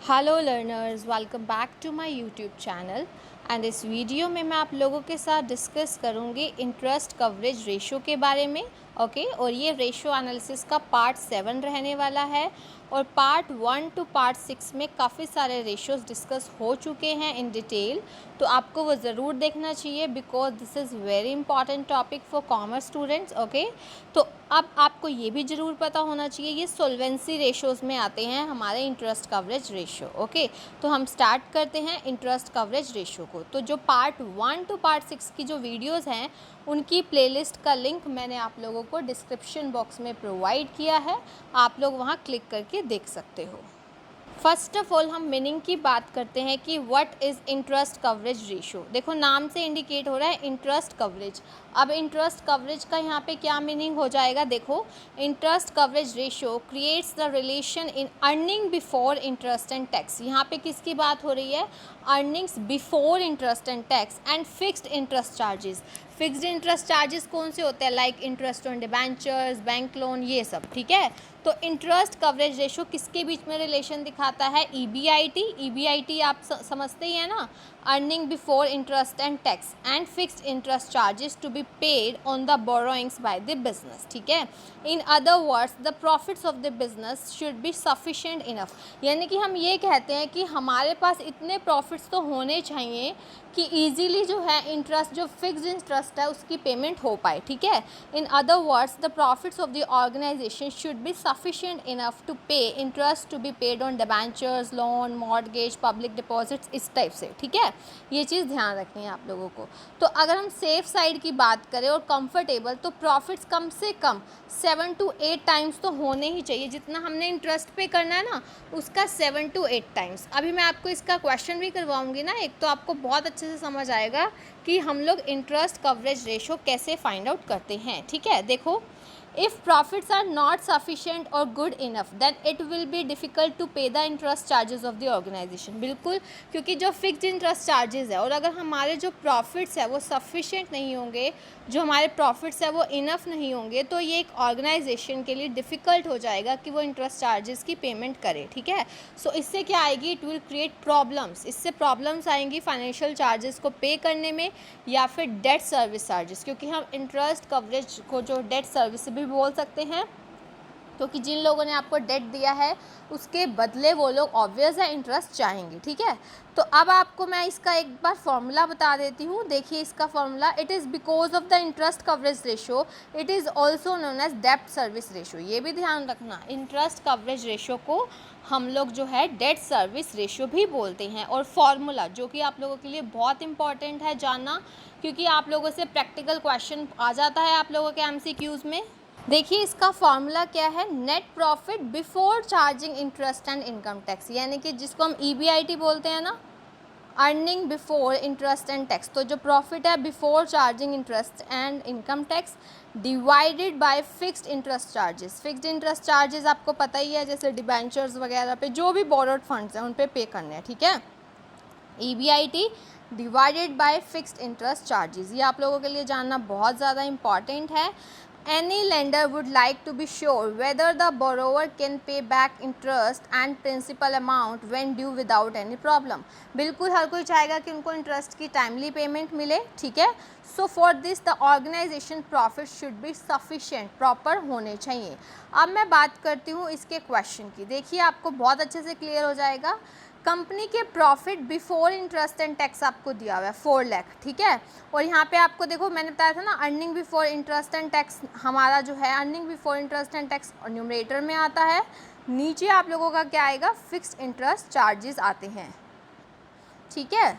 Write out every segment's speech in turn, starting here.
Hello learners, welcome back to my YouTube channel. And इस video में मैं आप लोगों के साथ डिस्कस करूंगी इंटरेस्ट कवरेज रेशो के बारे में। ओके और ये रेशो एनालिसिस का पार्ट 7 रहने वाला है और पार्ट 1 टू पार्ट 6 में काफ़ी सारे रेशोज़ डिस्कस हो चुके हैं इन डिटेल, तो आपको वो ज़रूर देखना चाहिए because this is very important topic for commerce students. Okay तो अब आपको ये भी ज़रूर पता होना चाहिए ये सोल्वेंसी रेशोज़ में आते हैं हमारे इंटरेस्ट कवरेज रेशो। ओके तो हम स्टार्ट करते हैं इंटरेस्ट कवरेज रेशो को। तो जो पार्ट 1 टू पार्ट 6 की जो वीडियोस हैं उनकी प्लेलिस्ट का लिंक मैंने आप लोगों को डिस्क्रिप्शन बॉक्स में प्रोवाइड किया है, आप लोग वहाँ क्लिक करके देख सकते हो। फर्स्ट ऑफ ऑल हम मीनिंग की बात करते हैं कि what is interest coverage ratio. देखो नाम से इंडिकेट हो रहा है इंटरेस्ट कवरेज। अब इंटरेस्ट कवरेज का यहाँ पे क्या मीनिंग हो जाएगा, देखो interest coverage ratio creates the relation in earning before interest and tax. यहाँ पे किसकी बात हो रही है, earnings before interest and tax and fixed interest charges. Fixed interest charges कौन से होते हैं, like interest on debentures, bank loan, ये सब। ठीक है तो इंटरेस्ट कवरेज रेशो किसके बीच में रिलेशन दिखाता है, ईबीआईटी। ईबीआईटी आप समझते ही है ना, earning before interest and tax and fixed interest charges to be paid on the borrowings by the business. ठीक है in other words the profits of the business should be sufficient enough. यानी कि हम ये कहते हैं कि हमारे पास इतने प्रॉफिट्स तो होने चाहिए कि ईजीली जो है इंटरेस्ट, जो फिक्स्ड इंटरेस्ट है उसकी पेमेंट हो पाए। ठीक है in other words the profits of the organisation should be sufficient enough to pay interest to be paid on debentures, loan, mortgage, public deposits, इस टाइप से। ठीक है ये चीज़ ध्यान रखनी है आप लोगों को। तो अगर हम सेफ साइड की बात करें और कंफर्टेबल, तो प्रॉफिट्स कम से कम 7 to 8 टाइम्स तो होने ही चाहिए। जितना हमने इंटरेस्ट पे करना है ना उसका 7 to 8 टाइम्स। अभी मैं आपको इसका क्वेश्चन भी करवाऊंगी ना एक, तो आपको बहुत अच्छे से समझ आएगा कि हम लोग इंटरेस्ट कवरेज रेशो कैसे फाइंड आउट करते हैं। ठीक है देखो, if profits are not sufficient or good enough then it will be difficult to pay the interest charges of the organization। बिल्कुल, क्योंकि जो फिक्स्ड इंटरेस्ट चार्जेस है और अगर हमारे जो प्रॉफिट्स है वो सफिशिएंट नहीं होंगे, जो हमारे प्रॉफिट्स है वो इनफ नहीं होंगे, तो ये एक ऑर्गेनाइजेशन के लिए डिफ़िकल्ट हो जाएगा कि वो इंटरेस्ट चार्जेस की पेमेंट करे। ठीक है सो इससे क्या आएगी, इट विल क्रिएट प्रॉब्लम्स। इससे प्रॉब्लम्स आएंगी फाइनेंशियल चार्जेस को पे करने में या फिर डेट सर्विस चार्जेस, क्योंकि हम इंटरेस्ट कवरेज को जो डेट सर्विस भी बोल सकते हैं, क्योंकि जिन लोगों ने आपको डेट दिया है उसके बदले वो लोग ऑब्वियस है इंटरेस्ट चाहेंगे। ठीक है तो अब आपको मैं इसका एक बार फॉर्मूला बता देती हूँ। देखिए इसका formula, it is because of the interest coverage ratio it is also known as debt service ratio. ये भी ध्यान रखना, इंटरेस्ट कवरेज रेशो को हम लोग जो है डेट सर्विस रेशो भी बोलते हैं। और फॉर्मूला जो कि आप लोगों के लिए बहुत इंपॉर्टेंट है जानना, क्योंकि आप लोगों से प्रैक्टिकल क्वेश्चन आ जाता है आप लोगों के एमसीक्यूज़ में। देखिए इसका फॉर्मूला क्या है, net profit before charging interest and income tax, यानी कि जिसको हम ईबीआईटी बोलते हैं ना, earning before interest and tax. तो जो प्रॉफिट है before charging interest and income tax divided by fixed interest charges. Fixed interest charges आपको पता ही है, जैसे डिबेंचर्स वगैरह पे जो भी बोरोड फंड्स हैं उन पे करने हैं। ठीक है EBIT divided by fixed interest charges, ये आप लोगों के लिए जानना बहुत ज़्यादा इंपॉर्टेंट है। Any lender would like to be sure whether the borrower can pay back interest and principal amount when due without any problem। बिल्कुल हर कोई चाहेगा कि उनको इंटरेस्ट की टाइमली पेमेंट मिले। ठीक है so for this the organisation profit should be sufficient, proper होने चाहिए। अब मैं बात करती हूँ इसके क्वेश्चन की। देखिए आपको बहुत अच्छे से क्लियर हो जाएगा। कंपनी के profit before interest and tax आपको दिया हुआ है 4 लाख। ठीक है और यहाँ पे आपको देखो मैंने बताया था ना, earning before interest and tax हमारा जो है earning before interest and tax numerator में आता है, नीचे आप लोगों का क्या आएगा, फिक्स्ड इंटरेस्ट चार्जेस आते हैं। ठीक है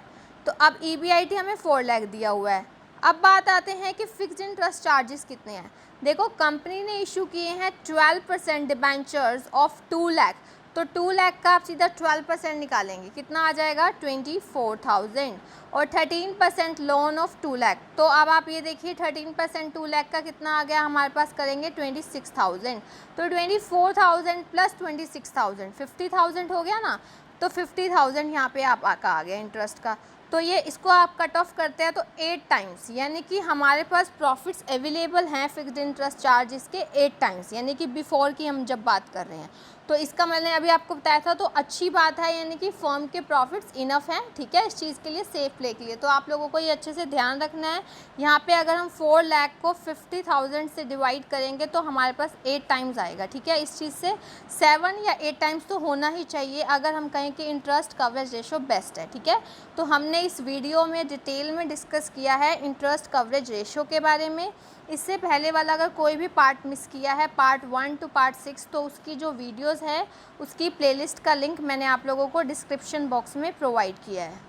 तो अब ईबीआईटी हमें 4 लाख दिया हुआ है। अब बात आते हैं कि फिक्स्ड इंटरेस्ट चार्जेस कितने हैं। देखो कंपनी ने इशू किए हैं 12% डिबेंचर्स ऑफ 2 लाख, तो 2 लाख का आप सीधा 12% निकालेंगे, कितना आ जाएगा 24,000। और 13% लोन ऑफ 2 लाख, तो अब आप ये देखिए 13% 2 लाख का कितना आ गया हमारे पास, करेंगे 26,000। तो 24,000 प्लस 26,000 50,000 हो गया ना, तो 50,000 यहाँ पे आपका आ गया इंटरेस्ट का। तो ये इसको आप कट ऑफ करते हैं तो 8 टाइम्स, यानी कि हमारे पास प्रॉफिट्स अवेलेबल हैं फिक्स्ड इंटरेस्ट चार्जेस के 8 टाइम्स, यानी कि बिफोर की हम जब बात कर रहे हैं। तो इसका मैंने अभी आपको बताया था, तो अच्छी बात है, यानी कि फर्म के प्रॉफिट्स इनफ हैं, ठीक है, इस चीज़ के लिए, सेफ प्ले के लिए। तो आप लोगों को ये अच्छे से ध्यान रखना है। यहाँ पे अगर हम 4 लाख को 50,000 से डिवाइड करेंगे तो हमारे पास 8 टाइम्स आएगा, ठीक है। इस चीज़ से 7 या 8 टाइम्स तो होना ही चाहिए अगर हम कहें कि इंटरेस्ट कवरेज रेशो बेस्ट है, ठीक है। तो हमने इस वीडियो में डिटेल में डिस्कस किया है इंटरेस्ट कवरेज रेशो के बारे में। इससे पहले वाला अगर कोई भी पार्ट मिस किया है, पार्ट 1 टू पार्ट 6, तो उसकी जो वीडियोस है उसकी प्लेलिस्ट का लिंक मैंने आप लोगों को डिस्क्रिप्शन बॉक्स में प्रोवाइड किया है।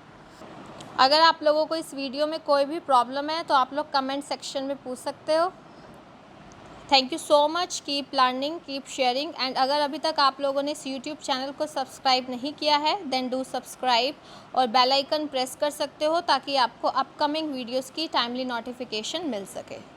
अगर आप लोगों को इस वीडियो में कोई भी प्रॉब्लम है तो आप लोग कमेंट सेक्शन में पूछ सकते हो। Thank you so much, keep learning, keep sharing, and अगर अभी तक आप लोगों ने इस यूट्यूब चैनल को सब्सक्राइब नहीं किया है देन डू सब्सक्राइब और बेल आइकन प्रेस कर सकते हो ताकि आपको अपकमिंग वीडियोस की टाइमली नोटिफिकेशन मिल सके।